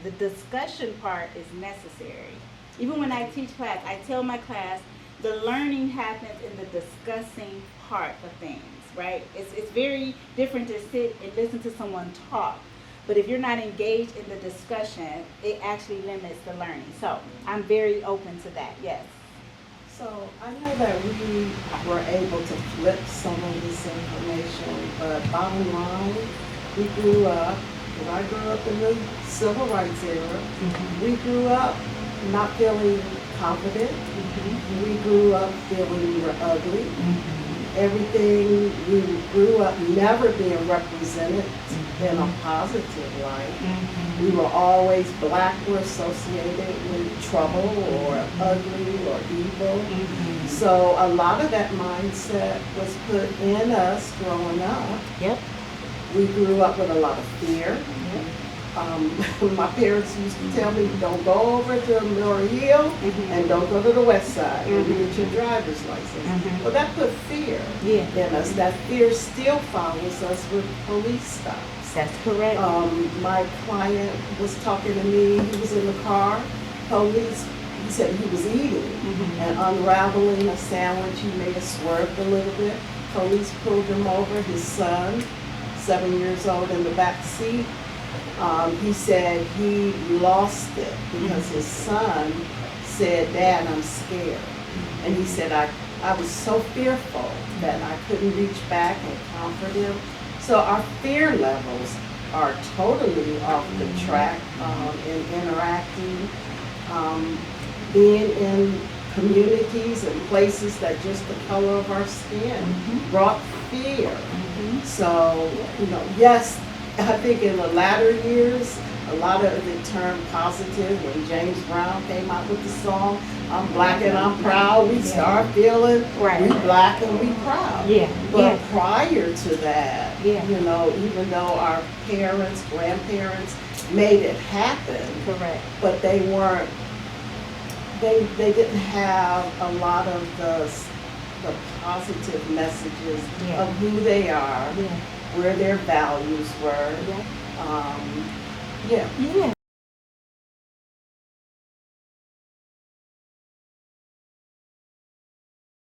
the discussion part is necessary. Even when I teach class, I tell my class the learning happens in the discussing part of things, right? It's very different to sit and listen to someone talk. But if you're not engaged in the discussion, it actually limits the learning. So I'm very open to that, yes. So I know that we were able to flip some of this information, but bottom line, we grew up, and I grew up in the civil rights era. We grew up not feeling confident. We grew up feeling we were ugly. Everything, we grew up never being represented in a positive light. We were always black were associated with trouble or ugly or evil. So a lot of that mindset was put in us growing up. Yep. We grew up with a lot of fear. My parents used to tell me, don't go over to Murray Hill and don't go to the west side when you get your driver's license. Well, that put fear in us. That fear still follows us with police stops. That's correct. My client was talking to me, he was in the car, police, he said he was eating and unraveling a sandwich. He may have swerved a little bit. Police pulled him over, his son, 7 years old, in the back seat. He said he lost it because his son said, Dad, I'm scared. And he said, I was so fearful that I couldn't reach back and comfort him. So our fear levels are totally off the track in interacting, being in communities and places that just the color of our skin brought fear. So, yes, I think in the latter years, a lot of it turned positive when James Brown came out with the song, I'm black and I'm proud. We start feeling we black and we proud. But prior to that, even though our parents, grandparents made it happen, but they weren't, they didn't have a lot of the positive messages of who they are, where their values were.